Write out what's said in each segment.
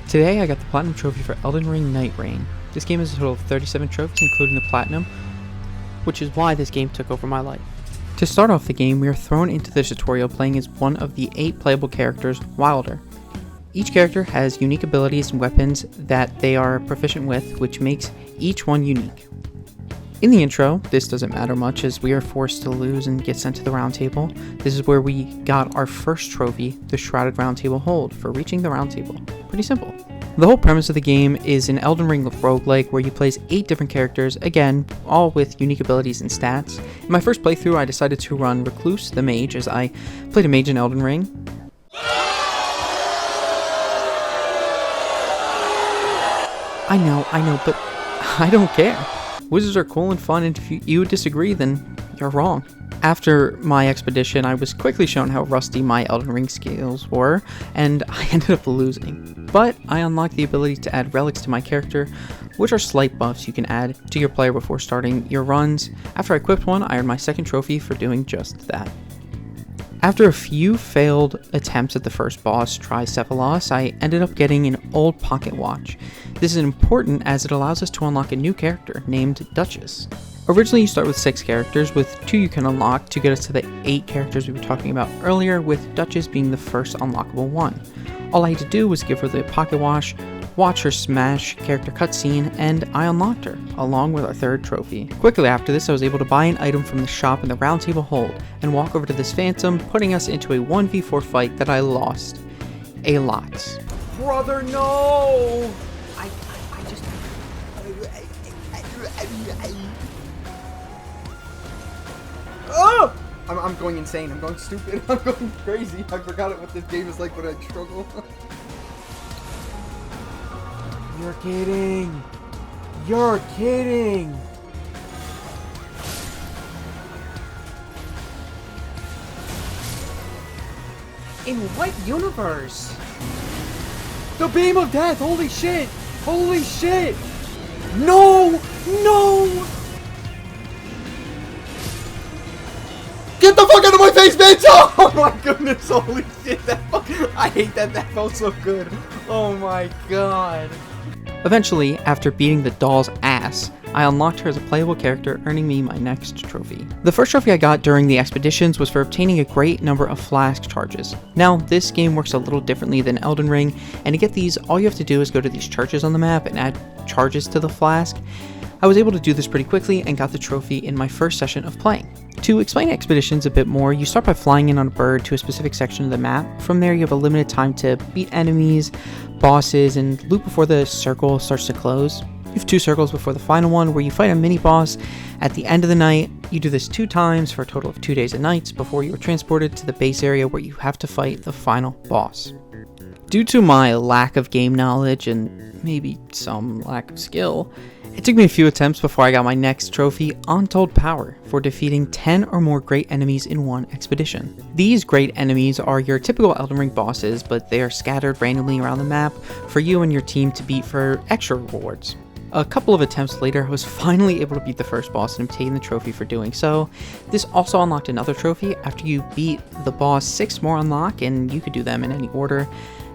Today I got the Platinum Trophy for Elden Ring Night Reign. This game has a total of 37 trophies including the Platinum, which is why this game took over my life. To start off the game, we are thrown into the tutorial playing as one of the 8 playable characters, Wilder. Each character has unique abilities and weapons that they are proficient with, which makes each one unique. In the intro, this doesn't matter much as we are forced to lose and get sent to the round table. This is where we got our first trophy, the Shrouded Round Table Hold, for reaching the round table. Pretty simple. The whole premise of the game is an Elden Ring roguelike where you play as 8 different characters, again, all with unique abilities and stats. In my first playthrough, I decided to run Recluse, the mage, as I played a mage in Elden Ring. I know, but I don't care. Wizards are cool and fun, and if you disagree, then you're wrong. After my expedition, I was quickly shown how rusty my Elden Ring skills were, and I ended up losing. But I unlocked the ability to add relics to my character, which are slight buffs you can add to your player before starting your runs. After I equipped one, I earned my second trophy for doing just that. After a few failed attempts at the first boss, Tricephalos, I ended up getting an old pocket watch. This is important as it allows us to unlock a new character named Duchess. Originally you start with 6 characters, with 2 you can unlock to get us to the 8 characters we were talking about earlier, with Duchess being the first unlockable one. All I had to do was give her the pocket watch, watch her smash character cutscene, and I unlocked her, along with our third trophy. Quickly after this, I was able to buy an item from the shop in the Round Table Hold, and walk over to this Phantom, putting us into a 1v4 fight that I lost. A lot. Brother, no! Oh! I'm going insane. I'm going stupid. I'm going crazy. I forgot what this game is like when I struggle. You're kidding. You're kidding. In what universe? The Beam of Death. Holy shit. Holy shit. No. No. Get the fuck out of my face, bitch! Oh my goodness, holy shit, I hate that, that felt so good. Oh my god. Eventually, after beating the doll's ass, I unlocked her as a playable character, earning me my next trophy. The first trophy I got during the expeditions was for obtaining a great number of flask charges. Now, this game works a little differently than Elden Ring, and to get these, all you have to do is go to these churches on the map and add charges to the flask. I was able to do this pretty quickly and got the trophy in my first session of playing. To explain expeditions a bit more, you start by flying in on a bird to a specific section of the map. From there, you have a limited time to beat enemies, bosses, and loot before the circle starts to close. You have 2 circles before the final one, where you fight a mini-boss at the end of the night. You do this 2 times for a total of 2 days and nights before you are transported to the base area where you have to fight the final boss. Due to my lack of game knowledge and maybe some lack of skill, it took me a few attempts before I got my next trophy, Untold Power, for defeating 10 or more great enemies in one expedition. These great enemies are your typical Elden Ring bosses, but they are scattered randomly around the map for you and your team to beat for extra rewards. A couple of attempts later, I was finally able to beat the first boss and obtain the trophy for doing so. This also unlocked another trophy. After you beat the boss, 6 more unlock, and you could do them in any order.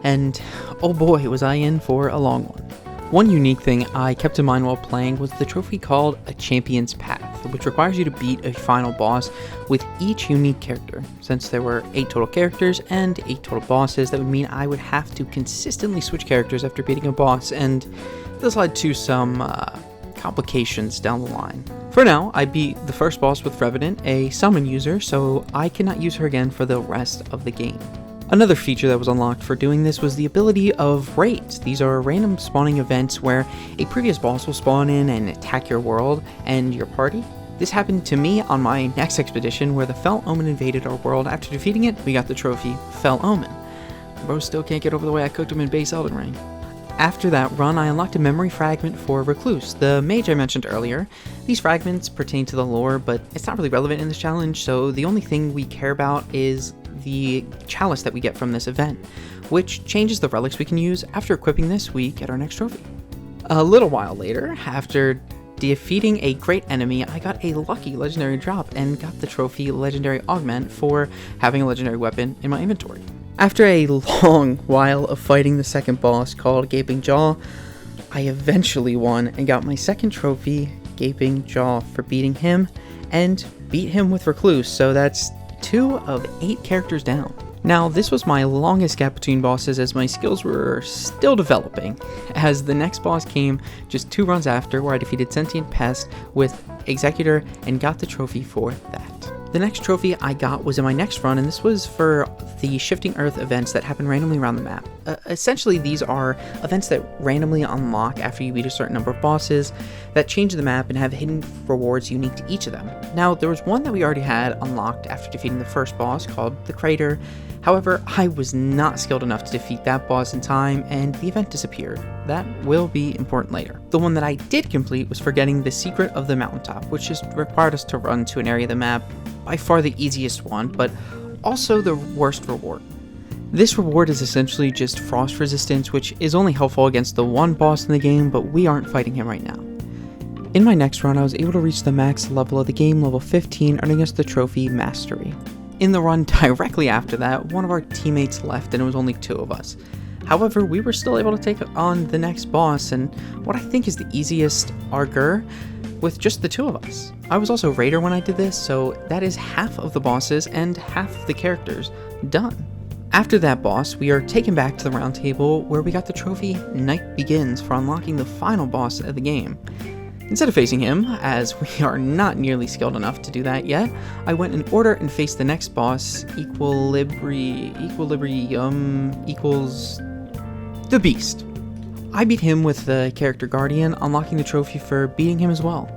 And oh boy, was I in for a long one. One unique thing I kept in mind while playing was the trophy called a Champion's Path, which requires you to beat a final boss with each unique character. Since there were 8 total characters and 8 total bosses, that would mean I would have to consistently switch characters after beating a boss, and this led to some complications down the line. For now, I beat the first boss with Revenant, a summon user, so I cannot use her again for the rest of the game. Another feature that was unlocked for doing this was the ability of raids. These are random spawning events where a previous boss will spawn in and attack your world and your party. This happened to me on my next expedition where the Fell Omen invaded our world. After defeating it, we got the trophy Fell Omen. Bro still can't get over the way I cooked him in base Elden Ring. After that run, I unlocked a memory fragment for Recluse, the mage I mentioned earlier. These fragments pertain to the lore, but it's not really relevant in this challenge, so the only thing we care about is the chalice that we get from this event, which changes the relics we can use. After equipping this, we get our next trophy. A little while later, after defeating a great enemy, I got a lucky legendary drop and got the trophy Legendary Augment for having a legendary weapon in my inventory. After a long while of fighting the second boss called Gaping Jaw, I eventually won and got my second trophy, Gaping Jaw, for beating him, and beat him with Recluse, so that's 2 of 8 characters down. Now, this was my longest gap between bosses as my skills were still developing, as the next boss came just 2 runs after, where I defeated Sentient Pest with Executor and got the trophy for that. The next trophy I got was in my next run, and this was for the Shifting Earth events that happen randomly around the map. Essentially, these are events that randomly unlock after you beat a certain number of bosses that change the map and have hidden rewards unique to each of them. Now, there was one that we already had unlocked after defeating the first boss called the Crater. However, I was not skilled enough to defeat that boss in time, and the event disappeared. That will be important later. The one that I did complete was for getting the Secret of the Mountaintop, which just required us to run to an area of the map, by far the easiest one, but also the worst reward. This reward is essentially just frost resistance, which is only helpful against the one boss in the game, but we aren't fighting him right now. In my next run, I was able to reach the max level of the game, level 15, earning us the trophy Mastery. In the run directly after that, one of our teammates left and it was only 2 of us. However, we were still able to take on the next boss, and what I think is the easiest, Argur, with just the 2 of us. I was also Raider when I did this, so that is half of the bosses and half of the characters done. After that boss, we are taken back to the round table where we got the trophy Night Begins for unlocking the final boss of the game. Instead of facing him, as we are not nearly skilled enough to do that yet, I went in order and faced the next boss, Equilibrium equals the Beast. I beat him with the character Guardian, unlocking the trophy for beating him as well.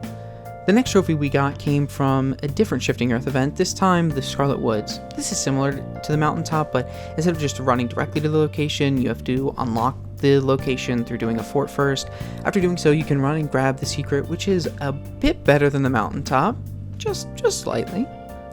The next trophy we got came from a different Shifting Earth event, this time the Scarlet Woods. This is similar to the mountaintop, but instead of just running directly to the location, you have to unlock the location through doing a fort first. After doing so, you can run and grab the secret, which is a bit better than the mountaintop, just slightly.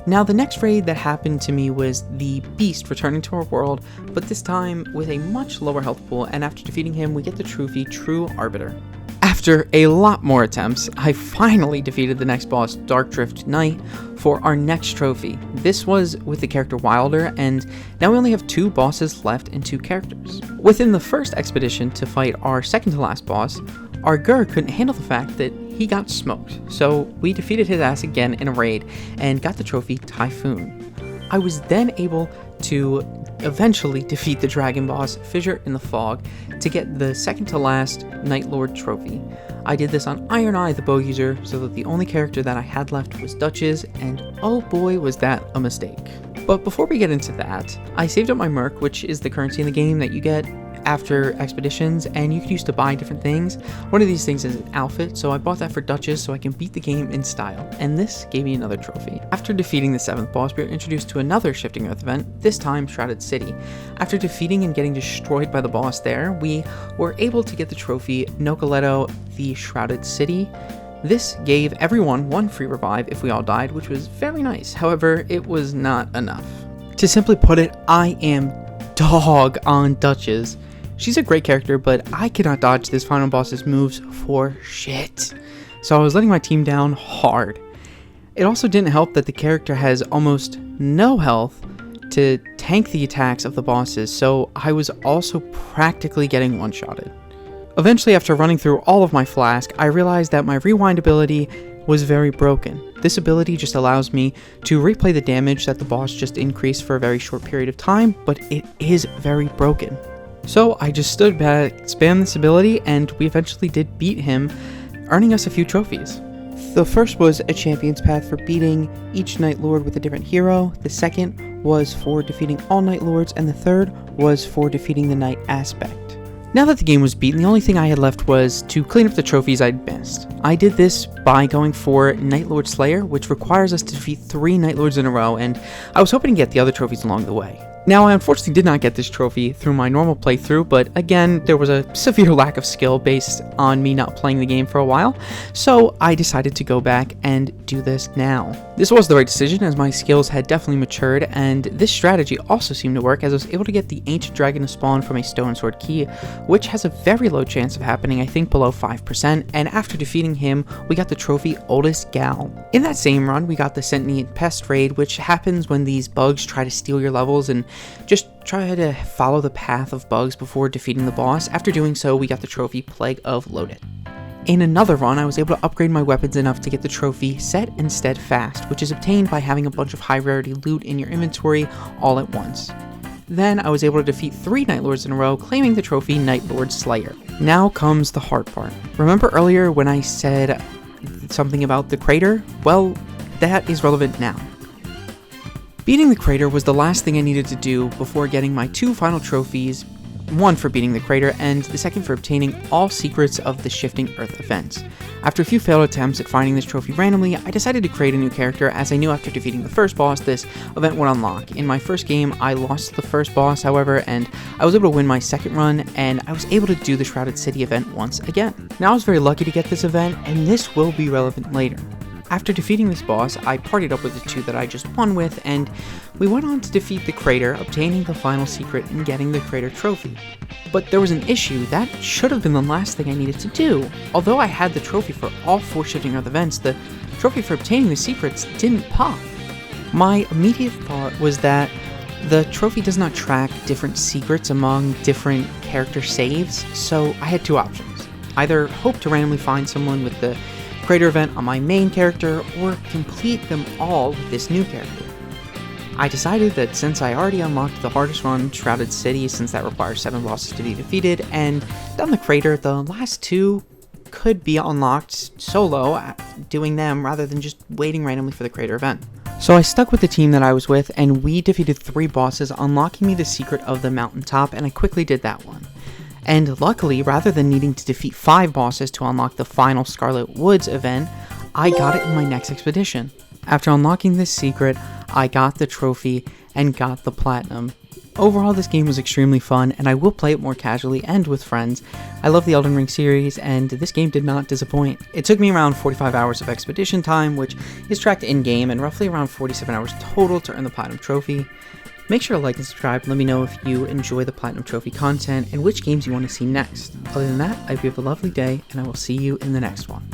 Now, the next raid that happened to me was the Beast returning to our world, but this time with a much lower health pool, and after defeating him, we get the trophy True Arbiter. After a lot more attempts, I finally defeated the next boss, Dark Drift Knight, for our next trophy. This was with the character Wilder, and now we only have 2 bosses left and 2 characters. Within the first expedition to fight our second to last boss, Argur couldn't handle the fact that he got smoked, so we defeated his ass again in a raid and got the trophy Typhoon. I was then able to eventually defeat the dragon boss, Fissure in the Fog, to get the second to last Night Lord trophy. I did this on Iron Eye, the bow user, so that the only character that I had left was Duchess, and oh boy was that a mistake. But before we get into that, I saved up my Merc, which is the currency in the game that you get after expeditions, and you can use to buy different things. One of these things is an outfit, so I bought that for Duchess so I can beat the game in style, and this gave me another trophy. After defeating the 7th boss, we were introduced to another Shifting Earth event, this time Shrouded City. After defeating and getting destroyed by the boss there, we were able to get the trophy Nocoletto, the Shrouded City. This gave everyone 1 free revive if we all died, which was very nice. However, it was not enough. To simply put it, I am dog on Duchess. She's a great character, but I cannot dodge this final boss's moves for shit. So I was letting my team down hard. It also didn't help that the character has almost no health to tank the attacks of the bosses, so I was also practically getting one-shotted. Eventually, after running through all of my flask, I realized that my rewind ability was very broken. This ability just allows me to replay the damage that the boss just increased for a very short period of time, but it is very broken. So I just stood back, spammed this ability, and we eventually did beat him, earning us a few trophies. The first was a Champion's Path for beating each Night Lord with a different hero, the second was for defeating all Night Lords, and the third was for defeating the Night Aspect. Now that the game was beaten, the only thing I had left was to clean up the trophies I'd missed. I did this by going for Night Lord Slayer, which requires us to defeat 3 Night Lords in a row, and I was hoping to get the other trophies along the way. Now, I unfortunately did not get this trophy through my normal playthrough, but again, there was a severe lack of skill based on me not playing the game for a while, so I decided to go back and do this now. This was the right decision, as my skills had definitely matured, and this strategy also seemed to work, as I was able to get the Ancient Dragon to spawn from a Stone Sword key, which has a very low chance of happening, I think below 5%, and after defeating defeating him, we got the trophy Oldest Gal. In that same run, we got the Sentient Pest raid, which happens when these bugs try to steal your levels and just try to follow the path of bugs before defeating the boss. After doing so, we got the trophy Plague of Loaded. In another run, I was able to upgrade my weapons enough to get the trophy Set and Steadfast, which is obtained by having a bunch of high rarity loot in your inventory all at once. Then I was able to defeat 3 Night Lords in a row, claiming the trophy Night Lord Slayer. Now comes the hard part. Remember earlier when I said something about the crater? Well, that is relevant now. Beating the crater was the last thing I needed to do before getting my 2 final trophies, one for beating the crater and the second for obtaining all secrets of the Shifting Earth events. After a few failed attempts at finding this trophy randomly, I decided to create a new character as I knew after defeating the first boss this event would unlock. In my first game, I lost the first boss, however, and I was able to win my second run, and I was able to do the Shrouded City event once again. Now I was very lucky to get this event, and this will be relevant later. After defeating this boss, I partied up with the 2 that I just won with, and we went on to defeat the crater, obtaining the final secret and getting the crater trophy. But there was an issue. That should have been the last thing I needed to do. Although I had the trophy for all 4 Shifting Earth events, the trophy for obtaining the secrets didn't pop. My immediate thought was that the trophy does not track different secrets among different character saves, so I had 2 options. Either hope to randomly find someone with the crater event on my main character, or complete them all with this new character. I decided that since I already unlocked the hardest run, Shrouded City, since that requires 7 bosses to be defeated, and done the crater, the last 2 could be unlocked solo, doing them rather than just waiting randomly for the crater event. So I stuck with the team that I was with, and we defeated 3 bosses, unlocking me the secret of the mountaintop, and I quickly did that one. And luckily, rather than needing to defeat 5 bosses to unlock the final Scarlet Woods event, I got it in my next expedition. After unlocking this secret, I got the trophy and got the platinum. Overall, this game was extremely fun, and I will play it more casually and with friends. I love the Elden Ring series, and this game did not disappoint. It took me around 45 hours of expedition time, which is tracked in-game, and roughly around 47 hours total to earn the platinum trophy. Make sure to like and subscribe, and let me know if you enjoy the Platinum Trophy content and which games you want to see next. Other than that, I hope you have a lovely day, and I will see you in the next one.